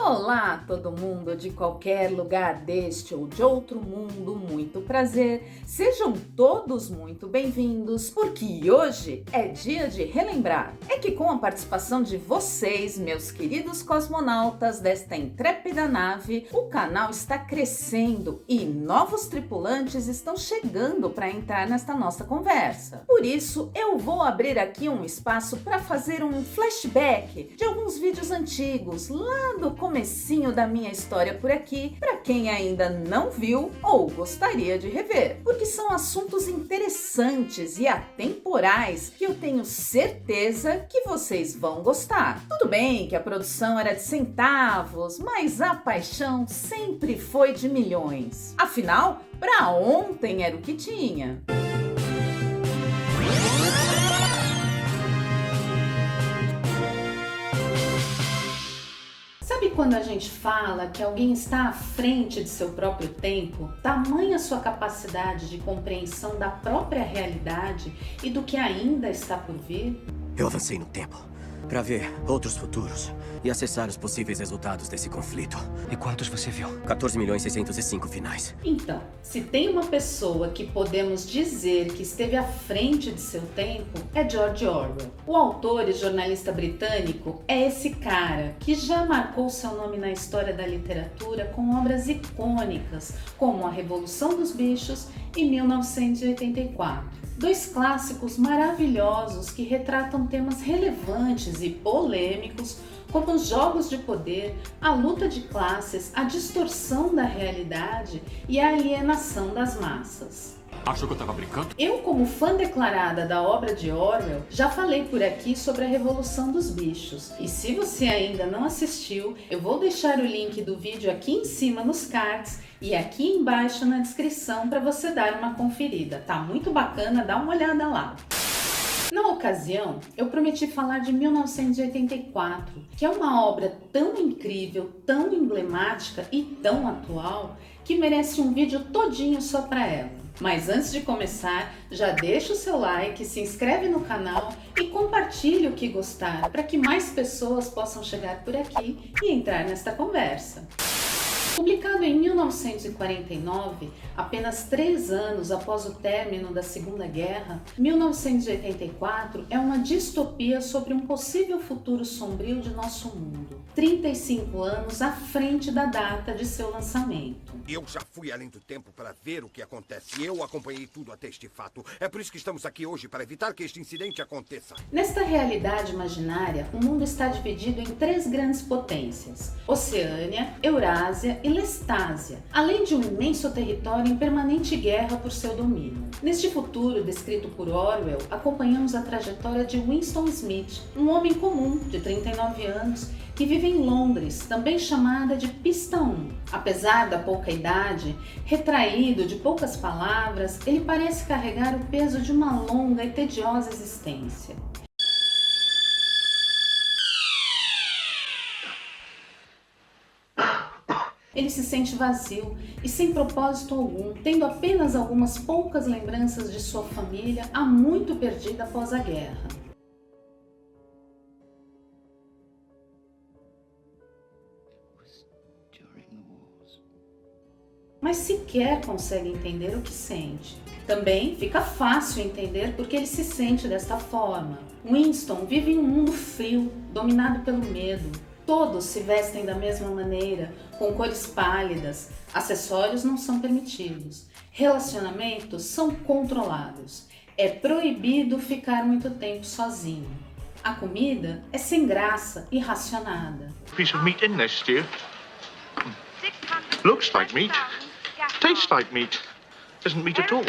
Olá, todo mundo de qualquer lugar deste ou de outro mundo, muito prazer. Sejam todos muito bem-vindos, porque hoje é dia de relembrar. É que com a participação de vocês, meus queridos cosmonautas desta intrépida nave, o canal está crescendo e novos tripulantes estão chegando para entrar nesta nossa conversa. Por isso, eu vou abrir aqui um espaço para fazer um flashback de alguns vídeos antigos, lá do comecinho da minha história por aqui, para quem ainda não viu ou gostaria de rever, porque são assuntos interessantes e atemporais que eu tenho certeza que vocês vão gostar. Tudo bem que a produção era de centavos, mas a paixão sempre foi de milhões. Afinal, para ontem era o que tinha. Sabe quando a gente fala que alguém está à frente de seu próprio tempo? Tamanha sua capacidade de compreensão da própria realidade e do que ainda está por vir? Eu avancei no tempo para ver outros futuros e acessar os possíveis resultados desse conflito. E quantos você viu? 14.605 finais. Então, se tem uma pessoa que podemos dizer que esteve à frente de seu tempo, é George Orwell. O autor e jornalista britânico é esse cara que já marcou seu nome na história da literatura com obras icônicas, como A Revolução dos Bichos e 1984. Dois clássicos maravilhosos que retratam temas relevantes e polêmicos como os jogos de poder, a luta de classes, a distorção da realidade e a alienação das massas. Achou que eu tava brincando? Eu, como fã declarada da obra de Orwell, já falei por aqui sobre a Revolução dos Bichos. E se você ainda não assistiu, eu vou deixar o link do vídeo aqui em cima nos cards e aqui embaixo na descrição para você dar uma conferida. Tá muito bacana, dá uma olhada lá. Na ocasião, eu prometi falar de 1984, que é uma obra tão incrível, tão emblemática e tão atual que merece um vídeo todinho só para ela. Mas antes de começar, já deixa o seu like, se inscreve no canal e compartilhe o que gostar para que mais pessoas possam chegar por aqui e entrar nesta conversa. Publicado em 1949, apenas 3 anos após o término da Segunda Guerra, 1984 é uma distopia sobre um possível futuro sombrio de nosso mundo, 35 anos à frente da data de seu lançamento. Eu já fui além do tempo para ver o que acontece. Eu acompanhei tudo até este fato. É por isso que estamos aqui hoje, para evitar que este incidente aconteça. Nesta realidade imaginária, o mundo está dividido em 3 grandes potências: Oceânia, Eurásia e Lestásia, além de um imenso território em permanente guerra por seu domínio. Neste futuro descrito por Orwell, acompanhamos a trajetória de Winston Smith, um homem comum de 39 anos que vive em Londres, também chamada de Pista 1. Apesar da pouca idade, retraído de poucas palavras, ele parece carregar o peso de uma longa e tediosa existência. Ele se sente vazio e sem propósito algum, tendo apenas algumas poucas lembranças de sua família há muito perdida após a guerra. Mas sequer consegue entender o que sente. Também fica fácil entender porque ele se sente desta forma. Winston vive em um mundo frio, dominado pelo medo. Todos se vestem da mesma maneira, com cores pálidas, acessórios não são permitidos, relacionamentos são controlados, é proibido ficar muito tempo sozinho. A comida é sem graça e racionada. Piece of meat in there, Stew. Looks like meat. Tastes like meat. Isn't meat at all.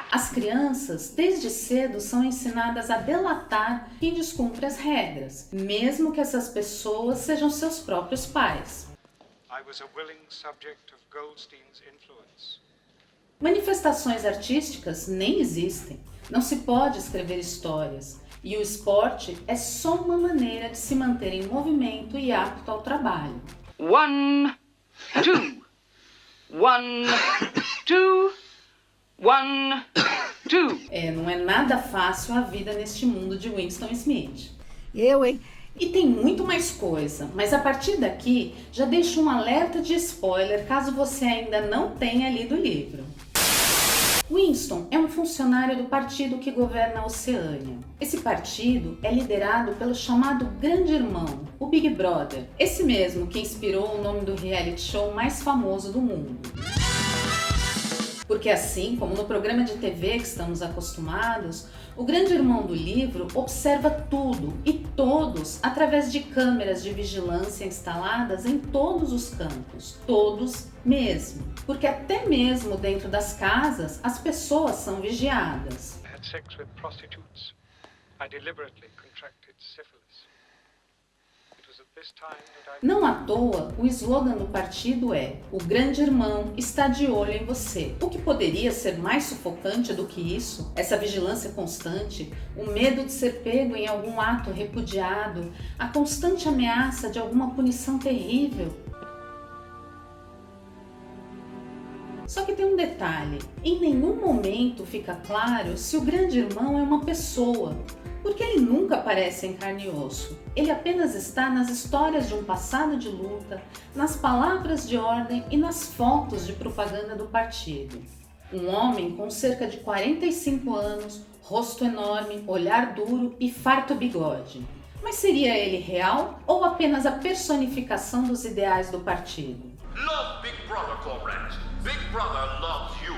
As crianças, desde cedo, são ensinadas a delatar quem descumpre as regras, mesmo que essas pessoas sejam seus próprios pais. I was a willing subject of Goldstein's influence. Manifestações artísticas nem existem. Não se pode escrever histórias. E o esporte é só uma maneira de se manter em movimento e apto ao trabalho. 1, 2. 1, 2. 1, 2. Não é nada fácil a vida neste mundo de Winston Smith. Eu, hein? E tem muito mais coisa, mas a partir daqui já deixo um alerta de spoiler caso você ainda não tenha lido o livro. Winston é um funcionário do partido que governa a Oceânia. Esse partido é liderado pelo chamado Grande Irmão, o Big Brother, esse mesmo que inspirou o nome do reality show mais famoso do mundo. Porque assim como no programa de TV que estamos acostumados, o Grande Irmão do livro observa tudo e todos através de câmeras de vigilância instaladas em todos os campos, todos mesmo. Porque até mesmo dentro das casas as pessoas são vigiadas. I had sex with prostitutes. I deliberately contracted syphilis. It was at this time that I... Não à toa, o slogan do partido é: o Grande Irmão está de olho em você. O que poderia ser mais sufocante do que isso? Essa vigilância constante, o medo de ser pego em algum ato repudiado, a constante ameaça de alguma punição terrível. Só que tem um detalhe: em nenhum momento fica claro se o Grande Irmão é uma pessoa, porque ele nunca aparece em carne e osso. Ele apenas está nas histórias de um passado de luta, nas palavras de ordem e nas fotos de propaganda do partido. Um homem com cerca de 45 anos, rosto enorme, olhar duro e farto bigode. Mas seria ele real ou apenas a personificação dos ideais do partido? Love Big Brother, comrades. Big Brother loves you.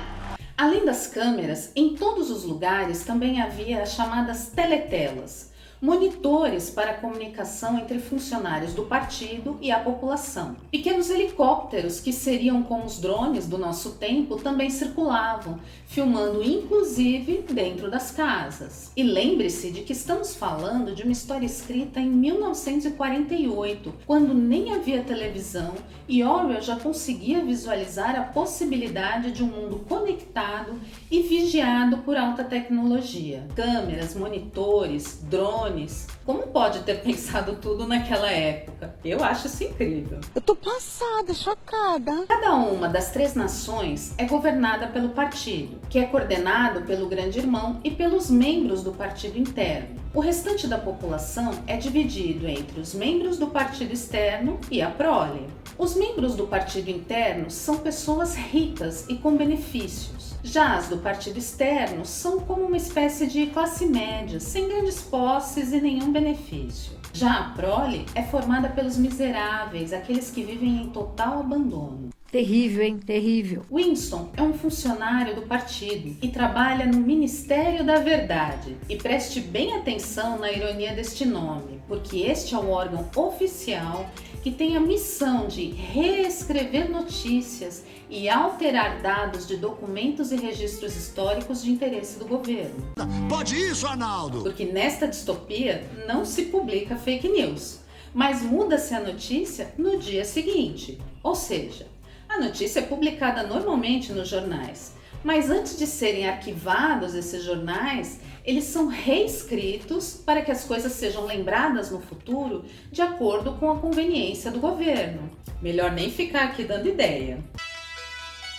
Além das câmeras, em todos os lugares também havia as chamadas teletelas, monitores para a comunicação entre funcionários do partido e a população. Pequenos helicópteros, que seriam como os drones do nosso tempo, também circulavam, filmando inclusive dentro das casas. E lembre-se de que estamos falando de uma história escrita em 1948, quando nem havia televisão e Orwell já conseguia visualizar a possibilidade de um mundo conectado e vigiado por alta tecnologia. Câmeras, monitores, drones. Como pode ter pensado tudo naquela época? Eu acho isso incrível. Eu tô passada, chocada. Cada uma das 3 nações é governada pelo partido, que é coordenado pelo Grande Irmão e pelos membros do partido interno. O restante da população é dividido entre os membros do partido externo e a prole. Os membros do partido interno são pessoas ricas e com benefícios. Já as do partido externo são como uma espécie de classe média, sem grandes posses e nenhum benefício. Já a prole é formada pelos miseráveis, aqueles que vivem em total abandono. Terrível, hein? Terrível. Winston é um funcionário do partido e trabalha no Ministério da Verdade. E preste bem atenção na ironia deste nome, porque este é o órgão oficial que tem a missão de reescrever notícias e alterar dados de documentos e registros históricos de interesse do governo. Pode isso, Arnaldo! Porque nesta distopia não se publica fake news, mas muda-se a notícia no dia seguinte. Ou seja, a notícia é publicada normalmente nos jornais, mas antes de serem arquivados esses jornais, eles são reescritos para que as coisas sejam lembradas no futuro de acordo com a conveniência do governo. Melhor nem ficar aqui dando ideia.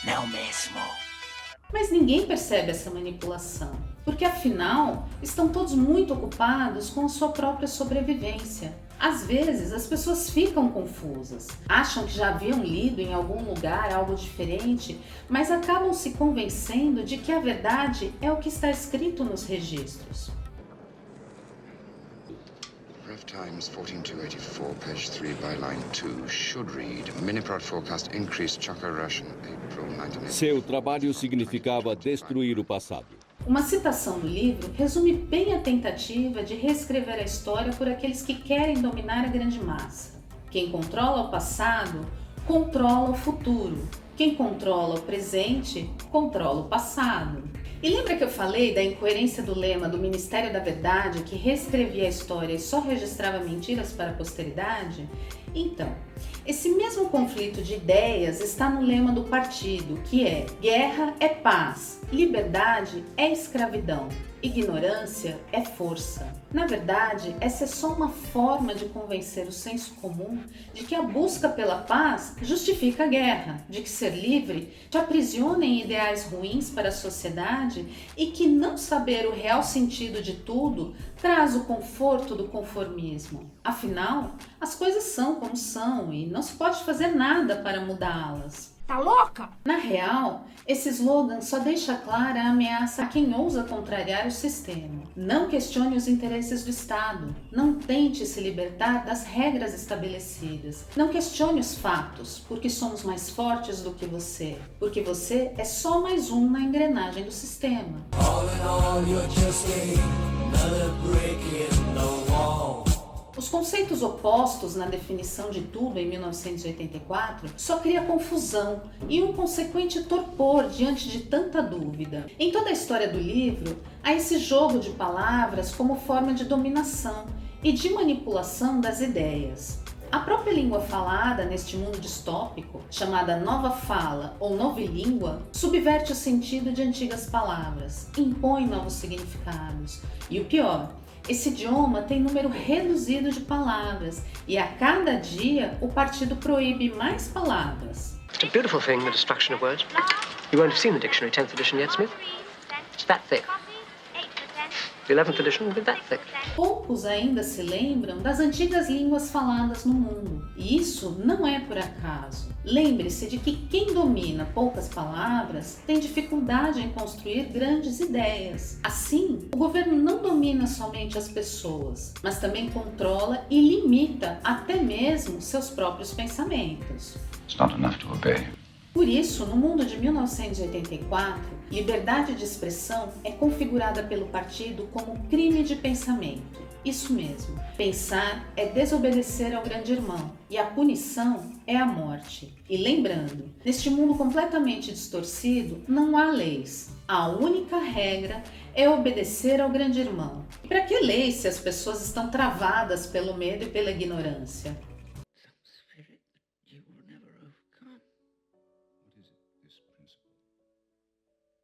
Não mesmo. Mas ninguém percebe essa manipulação, porque afinal estão todos muito ocupados com a sua própria sobrevivência. Às vezes as pessoas ficam confusas, acham que já haviam lido em algum lugar algo diferente, mas acabam se convencendo de que a verdade é o que está escrito nos registros. Rough Times 14284, page 3, byline 2, should read, Miniprod forecast increased Chaka Russian, April 1980. Seu trabalho significava destruir o passado. Uma citação do livro resume bem a tentativa de reescrever a história por aqueles que querem dominar a grande massa. Quem controla o passado, controla o futuro. Quem controla o presente, controla o passado. E lembra que eu falei da incoerência do lema do Ministério da Verdade, que reescrevia a história e só registrava mentiras para a posteridade? Então, esse mesmo conflito de ideias está no lema do partido, que é: guerra é paz, liberdade é escravidão. Ignorância é força. Na verdade, essa é só uma forma de convencer o senso comum de que a busca pela paz justifica a guerra, de que ser livre te aprisiona em ideais ruins para a sociedade e que não saber o real sentido de tudo traz o conforto do conformismo. Afinal, as coisas são como são e não se pode fazer nada para mudá-las. Tá louca? Na real, esse slogan só deixa clara a ameaça a quem ousa contrariar o sistema. Não questione os interesses do Estado. Não tente se libertar das regras estabelecidas. Não questione os fatos, porque somos mais fortes do que você. Porque você é só mais um na engrenagem do sistema. Os conceitos opostos na definição de tudo em 1984 só cria confusão e um consequente torpor diante de tanta dúvida. Em toda a história do livro, há esse jogo de palavras como forma de dominação e de manipulação das ideias. A própria língua falada neste mundo distópico, chamada nova fala ou novilíngua, subverte o sentido de antigas palavras, impõe novos significados e o pior, esse idioma tem número reduzido de palavras e a cada dia o partido proíbe mais palavras. It's a beautiful thing, the destruction of words. You won't have seen the dictionary, 10th edition yet, Smith? It's that thick. The 11th edition will be that thick. Poucos ainda se lembram das antigas línguas faladas no mundo. E isso não é por acaso. Lembre-se de que quem domina poucas palavras tem dificuldade em construir grandes ideias. Assim, o governo não domina somente as pessoas, mas também controla e limita até mesmo seus próprios pensamentos. It's not enough to obey. Por isso, no mundo de 1984, liberdade de expressão é configurada pelo partido como crime de pensamento. Isso mesmo, pensar é desobedecer ao grande irmão e a punição é a morte. E lembrando, neste mundo completamente distorcido, não há leis. A única regra é obedecer ao grande irmão. E para que leis se as pessoas estão travadas pelo medo e pela ignorância?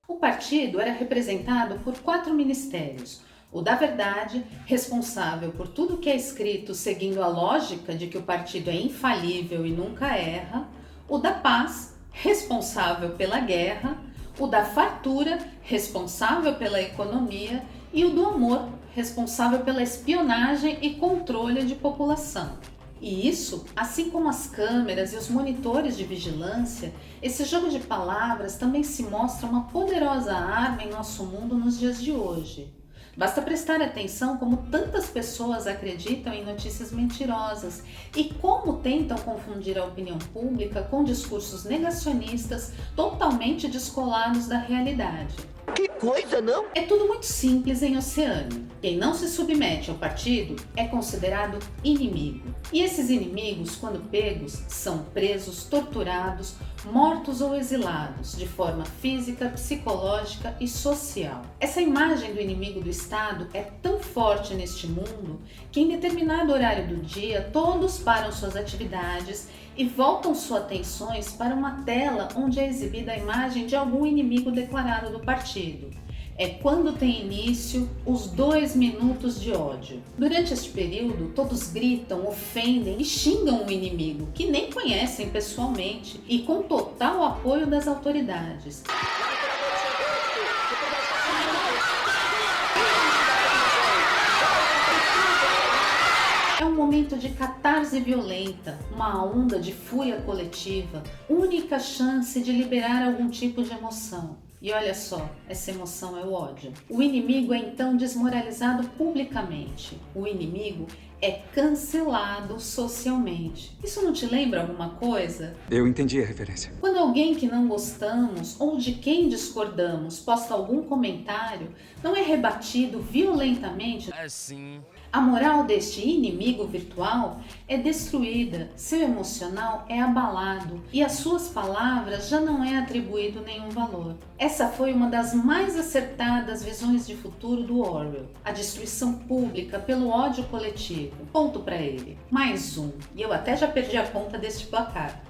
O partido era representado por 4 ministérios. O da verdade, responsável por tudo que é escrito seguindo a lógica de que o partido é infalível e nunca erra. O da paz, responsável pela guerra. O da fartura, responsável pela economia. E o do amor, responsável pela espionagem e controle de população. E isso, assim como as câmeras e os monitores de vigilância, esse jogo de palavras também se mostra uma poderosa arma em nosso mundo nos dias de hoje. Basta prestar atenção como tantas pessoas acreditam em notícias mentirosas e como tentam confundir a opinião pública com discursos negacionistas totalmente descolados da realidade. Que coisa, não? É tudo muito simples em Oceânia. Quem não se submete ao partido é considerado inimigo. E esses inimigos, quando pegos, são presos, torturados, mortos ou exilados, de forma física, psicológica e social. Essa imagem do inimigo do Estado é tão forte neste mundo que em determinado horário do dia todos param suas atividades e voltam suas atenções para uma tela onde é exibida a imagem de algum inimigo declarado do partido. É quando tem início os 2 minutos de ódio. Durante este período, todos gritam, ofendem e xingam o inimigo, que nem conhecem pessoalmente, e com total apoio das autoridades. É um momento de catarse violenta, uma onda de fúria coletiva, única chance de liberar algum tipo de emoção. E olha só, essa emoção é o ódio. O inimigo é então desmoralizado publicamente. O inimigo é cancelado socialmente. Isso não te lembra alguma coisa? Eu entendi a referência. Quando alguém que não gostamos ou de quem discordamos posta algum comentário, não é rebatido violentamente? Assim. A moral deste inimigo virtual é destruída, seu emocional é abalado e às suas palavras já não é atribuído nenhum valor. Essa foi uma das mais acertadas visões de futuro do Orwell, a destruição pública pelo ódio coletivo. Ponto para ele. Mais um. E eu até já perdi a conta deste placar.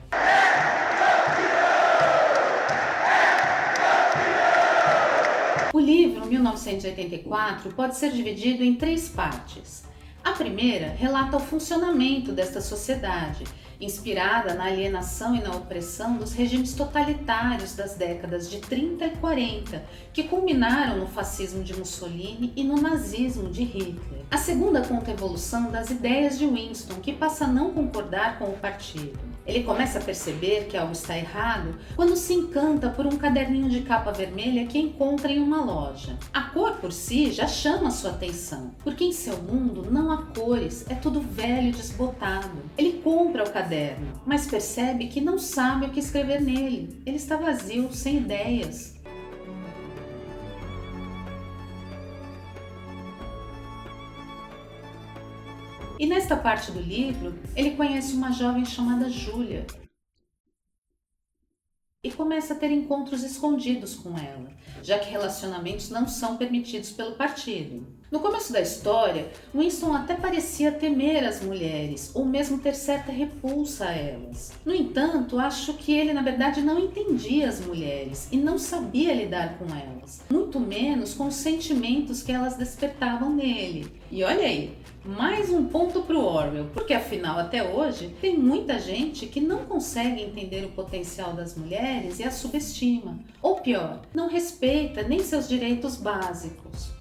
O livro 1984 pode ser dividido em 3 partes. A primeira relata o funcionamento desta sociedade, inspirada na alienação e na opressão dos regimes totalitários das décadas de 30 e 40, que culminaram no fascismo de Mussolini e no nazismo de Hitler. A segunda conta a evolução das ideias de Winston, que passa a não concordar com o partido. Ele começa a perceber que algo está errado quando se encanta por um caderninho de capa vermelha que encontra em uma loja. A cor por si já chama sua atenção, porque em seu mundo não há cores, é tudo velho e desbotado. Ele compra o caderno, mas percebe que não sabe o que escrever nele. Ele está vazio, sem ideias. E nesta parte do livro, ele conhece uma jovem chamada Julia e começa a ter encontros escondidos com ela, já que relacionamentos não são permitidos pelo partido. No começo da história, Winston até parecia temer as mulheres, ou mesmo ter certa repulsa a elas. No entanto, acho que ele na verdade não entendia as mulheres e não sabia lidar com elas, muito menos com os sentimentos que elas despertavam nele. E olha aí, mais um ponto para o Orwell, porque afinal até hoje tem muita gente que não consegue entender o potencial das mulheres e as subestima, ou pior, não respeita nem seus direitos básicos.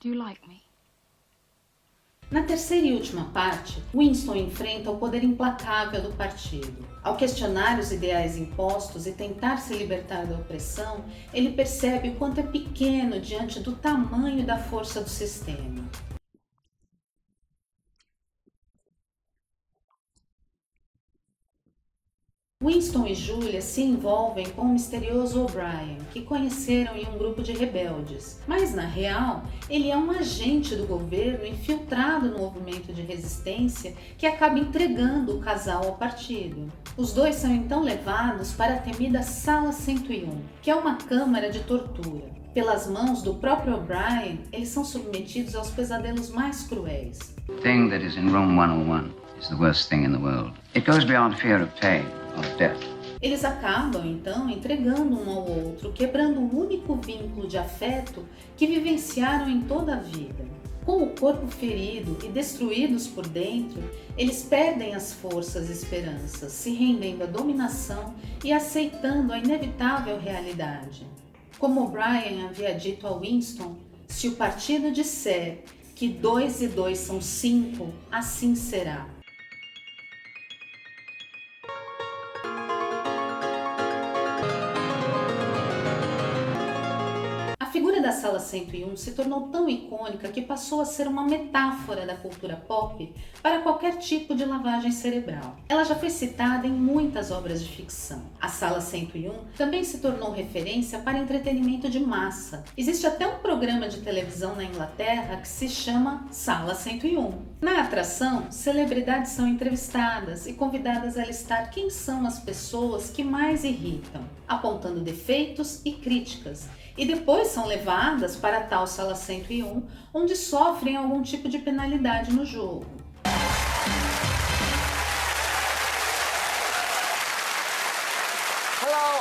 Do you like me? Na terceira e última parte, Winston enfrenta o poder implacável do partido. Ao questionar os ideais impostos e tentar se libertar da opressão, ele percebe o quanto é pequeno diante do tamanho da força do sistema. Winston e Julia se envolvem com o misterioso O'Brien, que conheceram em um grupo de rebeldes. Mas, na real, ele é um agente do governo infiltrado no movimento de resistência que acaba entregando o casal ao partido. Os dois são então levados para a temida Sala 101, que é uma câmara de tortura. Pelas mãos do próprio O'Brien, eles são submetidos aos pesadelos mais cruéis. The thing that is in room 101 is the worst thing in the world. It goes beyond fear of pain. Eles acabam, então, entregando um ao outro, quebrando o único vínculo de afeto que vivenciaram em toda a vida. Com o corpo ferido e destruídos por dentro, eles perdem as forças e esperanças, se rendendo à dominação e aceitando a inevitável realidade. Como O'Brien havia dito a Winston, se o partido disser que 2 e 2 são 5, assim será. A figura da Sala 101 se tornou tão icônica que passou a ser uma metáfora da cultura pop para qualquer tipo de lavagem cerebral. Ela já foi citada em muitas obras de ficção. A Sala 101 também se tornou referência para entretenimento de massa. Existe até um programa de televisão na Inglaterra que se chama Sala 101. Na atração, celebridades são entrevistadas e convidadas a listar quem são as pessoas que mais irritam, apontando defeitos e críticas, e depois são levadas para a tal Sala 101, onde sofrem algum tipo de penalidade no jogo.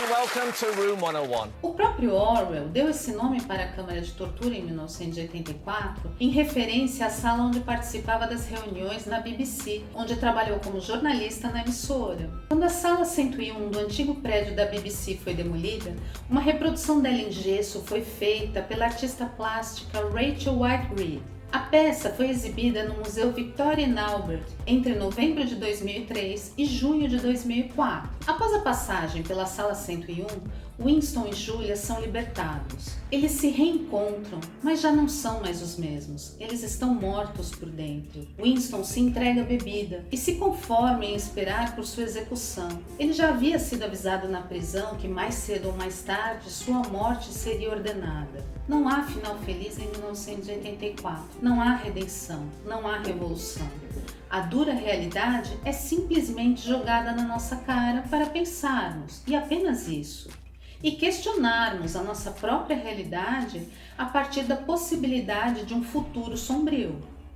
Welcome to Room 101. O próprio Orwell deu esse nome para a Câmara de Tortura em 1984, em referência à sala onde participava das reuniões na BBC, onde trabalhou como jornalista na emissora. Quando a Sala 101 do antigo prédio da BBC foi demolida, uma reprodução dela em gesso foi feita pela artista plástica Rachel White Reid. A peça foi exibida no Museu Victoria and Albert entre novembro de 2003 e junho de 2004. Após a passagem pela Sala 101, Winston e Julia são libertados. Eles se reencontram, mas já não são mais os mesmos. Eles estão mortos por dentro. Winston se entrega à bebida e se conforma em esperar por sua execução. Ele já havia sido avisado na prisão que mais cedo ou mais tarde sua morte seria ordenada. Não há final feliz em 1984. Não há redenção. Não há revolução. A dura realidade é simplesmente jogada na nossa cara para pensarmos, e apenas isso. E questionarmos a nossa própria realidade a partir da possibilidade de um futuro sombrio.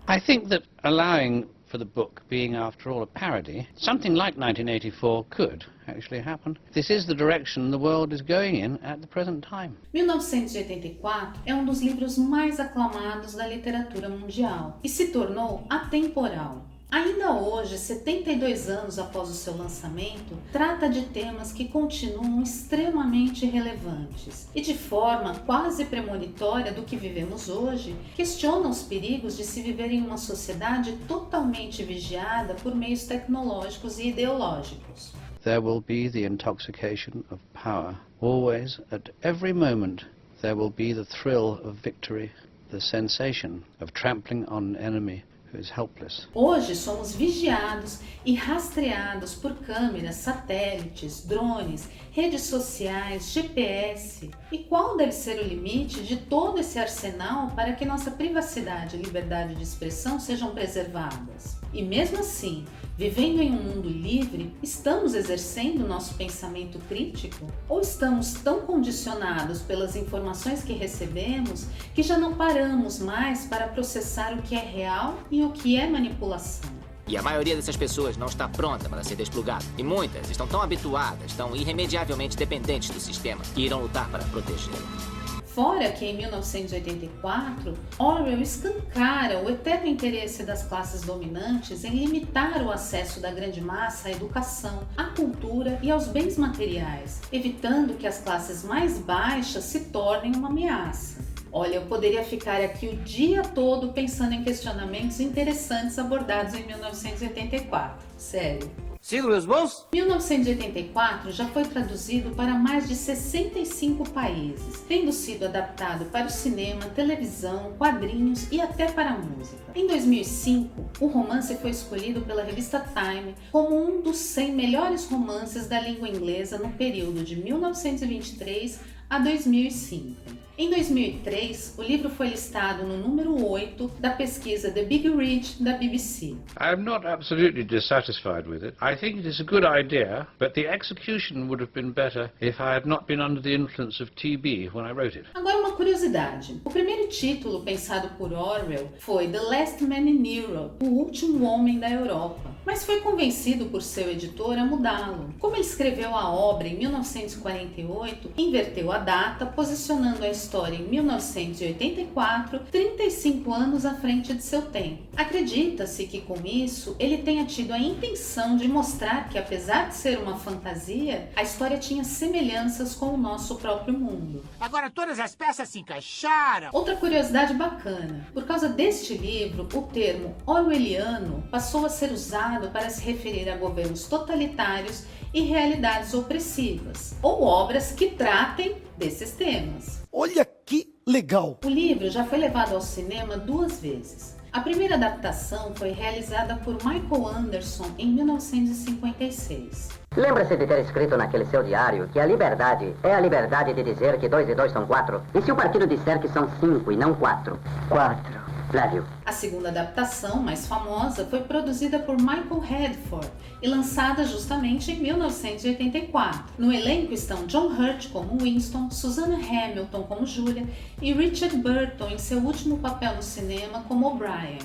I think that allowing for the book being, after all, a parody, something like 1984 could actually happen. This is the direction the world is going in at the present time. 1984 é um dos livros mais aclamados da literatura mundial e se tornou atemporal. Ainda hoje, 72 anos após o seu lançamento, trata de temas que continuam extremamente relevantes e, de forma quase premonitória do que vivemos hoje, questiona os perigos de se viver em uma sociedade totalmente vigiada por meios tecnológicos e ideológicos. There will be the intoxication of power. Always, at every moment, there will be the thrill of victory, the sensation of trampling on an enemy who is helpless. Hoje somos vigiados e rastreados por câmeras, satélites, drones, redes sociais, GPS. E qual deve ser o limite de todo esse arsenal para que nossa privacidade e liberdade de expressão sejam preservadas? E mesmo assim, vivendo em um mundo livre, estamos exercendo nosso pensamento crítico? Ou estamos tão condicionados pelas informações que recebemos que já não paramos mais para processar o que é real e o que é manipulação? E a maioria dessas pessoas não está pronta para ser desplugada. E muitas estão tão habituadas, tão irremediavelmente dependentes do sistema, que irão lutar para protegê-lo. Fora que em 1984, Orwell escancara o eterno interesse das classes dominantes em limitar o acesso da grande massa à educação, à cultura e aos bens materiais, evitando que as classes mais baixas se tornem uma ameaça. Olha, eu poderia ficar aqui o dia todo pensando em questionamentos interessantes abordados em 1984. Sério. Sílabas bons? 1984 já foi traduzido para mais de 65 países, tendo sido adaptado para o cinema, televisão, quadrinhos e até para a música. Em 2005, o romance foi escolhido pela revista Time como um dos 100 melhores romances da língua inglesa no período de 1923 a 2005. Em 2003, o livro foi listado no número 8 da pesquisa The Big Read da BBC. I'm not absolutely dissatisfied with it. I think it is a good idea, but the execution would have been better if I had not been under the influence of TB when I wrote it. Agora uma curiosidade. O primeiro título pensado por Orwell foi The Last Man in Europe, O Último Homem da Europa, mas foi convencido por seu editor a mudá-lo. Como ele escreveu a obra em 1948, inverteu a data, posicionando a história em 1984, 35 anos à frente de seu tempo. Acredita-se que com isso ele tenha tido a intenção de mostrar que, apesar de ser uma fantasia, a história tinha semelhanças com o nosso próprio mundo. Agora todas as peças se encaixaram. Outra curiosidade bacana: por causa deste livro, o termo orwelliano passou a ser usado para se referir a governos totalitários e realidades opressivas, ou obras que tratem desses temas. Olha que legal! O livro já foi levado ao cinema 2 vezes. A primeira adaptação foi realizada por Michael Anderson em 1956. Lembra-se de ter escrito naquele seu diário que a liberdade é a liberdade de dizer que 2 e 2 são 4? E se o partido disser que são 5 e não 4? 4. Flávio. A segunda adaptação, mais famosa, foi produzida por Michael Redford e lançada justamente em 1984. No elenco estão John Hurt como Winston, Susanna Hamilton como Julia e Richard Burton em seu último papel no cinema como O'Brien.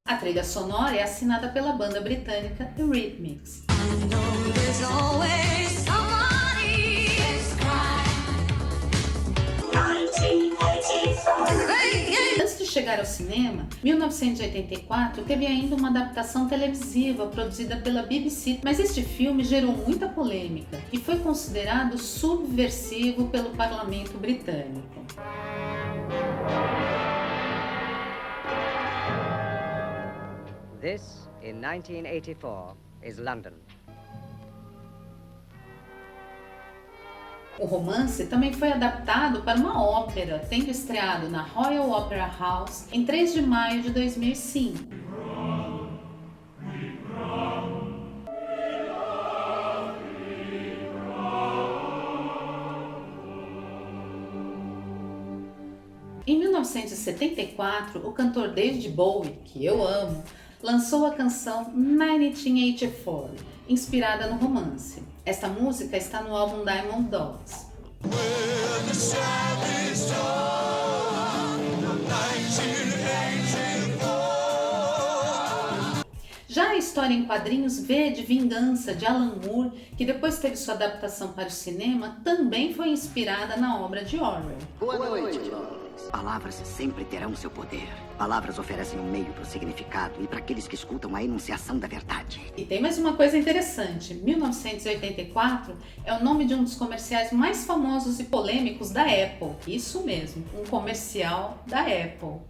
A trilha sonora é assinada pela banda britânica Eurythmics. Antes de chegar ao cinema, 1984 teve ainda uma adaptação televisiva produzida pela BBC, mas este filme gerou muita polêmica e foi considerado subversivo pelo parlamento britânico. This, in 1984, is London. O romance também foi adaptado para uma ópera, tendo estreado na Royal Opera House em 3 de maio de 2005. Em 1974, o cantor David Bowie, que eu amo, lançou a canção 1984, inspirada no romance. Esta música está no álbum Diamond Dogs. Já a história em quadrinhos V de Vingança, de Alan Moore, que depois teve sua adaptação para o cinema, também foi inspirada na obra de Orwell. Boa noite, Lois. Palavras sempre terão seu poder. Palavras oferecem um meio para o significado e para aqueles que escutam a enunciação da verdade. E tem mais uma coisa interessante. 1984 é o nome de um dos comerciais mais famosos e polêmicos da Apple. Isso mesmo, um comercial da Apple.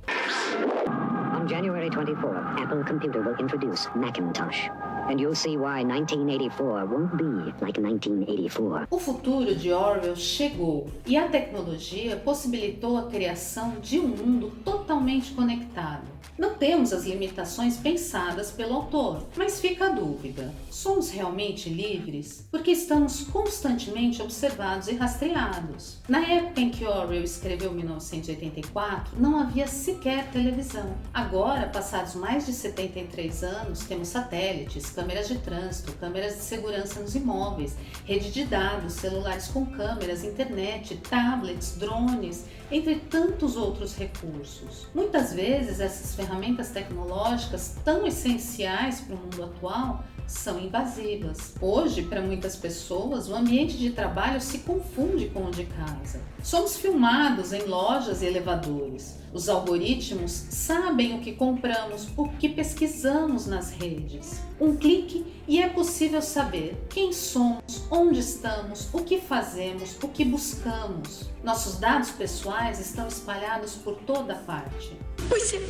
On January 24, Apple Computer will introduce Macintosh. And you'll see why 1984 won't be like 1984. O futuro de Orwell chegou e a tecnologia possibilitou a criação de um mundo totalmente conectado. Não temos as limitações pensadas pelo autor, mas fica a dúvida: somos realmente livres? Porque estamos constantemente observados e rastreados. Na época em que Orwell escreveu 1984, não havia sequer televisão. Agora, passados mais de 73 anos, temos satélites, câmeras de trânsito, câmeras de segurança nos imóveis, rede de dados, celulares com câmeras, internet, tablets, drones, entre tantos outros recursos. Muitas vezes essas ferramentas tecnológicas tão essenciais para o mundo atual são invasivas. Hoje, para muitas pessoas, o ambiente de trabalho se confunde com o de casa. Somos filmados em lojas e elevadores. Os algoritmos sabem o que compramos, o que pesquisamos nas redes. Um clique e é possível saber quem somos, onde estamos, o que fazemos, o que buscamos. Nossos dados pessoais estão espalhados por toda parte. Pois é.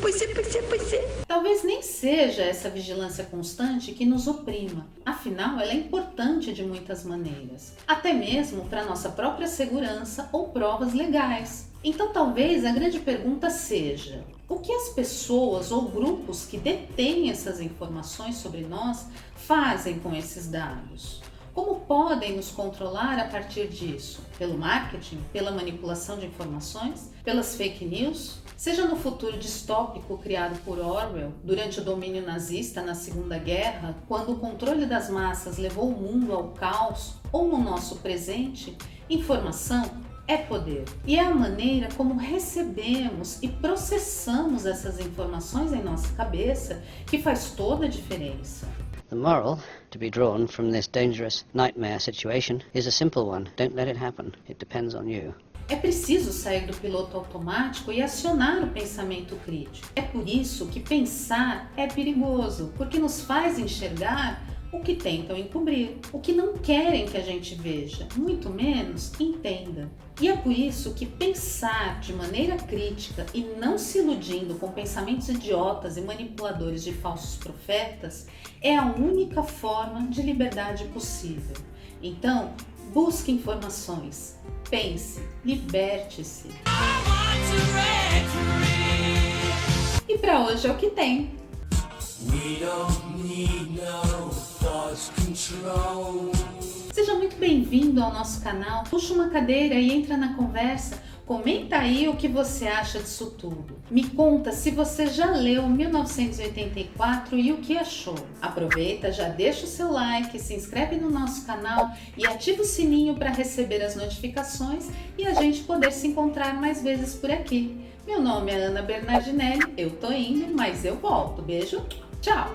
Talvez nem seja essa vigilância constante que nos oprima. Afinal, ela é importante de muitas maneiras. Até mesmo para nossa própria segurança ou provas legais. Então talvez a grande pergunta seja: o que as pessoas ou grupos que detêm essas informações sobre nós fazem com esses dados? Como podem nos controlar a partir disso? Pelo marketing? Pela manipulação de informações? Pelas fake news? Seja no futuro distópico criado por Orwell, durante o domínio nazista na Segunda Guerra, quando o controle das massas levou o mundo ao caos, ou no nosso presente, informação é poder. E é a maneira como recebemos e processamos essas informações em nossa cabeça que faz toda a diferença. The moral to be drawn from this dangerous nightmare situation is a simple one. Don't let it happen. It depends on you. É preciso sair do piloto automático e acionar o pensamento crítico. É por isso que pensar é perigoso, porque nos faz enxergar o que tentam encobrir, o que não querem que a gente veja, muito menos entenda. E é por isso que pensar de maneira crítica e não se iludindo com pensamentos idiotas e manipuladores de falsos profetas é a única forma de liberdade possível. Então, busque informações, pense, liberte-se. E para hoje é o que tem. Seja muito bem-vindo ao nosso canal. Puxa uma cadeira e entra na conversa. Comenta aí o que você acha disso tudo. Me conta se você já leu 1984 e o que achou. Aproveita, já deixa o seu like, se inscreve no nosso canal e ativa o sininho para receber as notificações e a gente poder se encontrar mais vezes por aqui. Meu nome é Ana Bernardinelli, eu tô indo, mas eu volto. Beijo, tchau!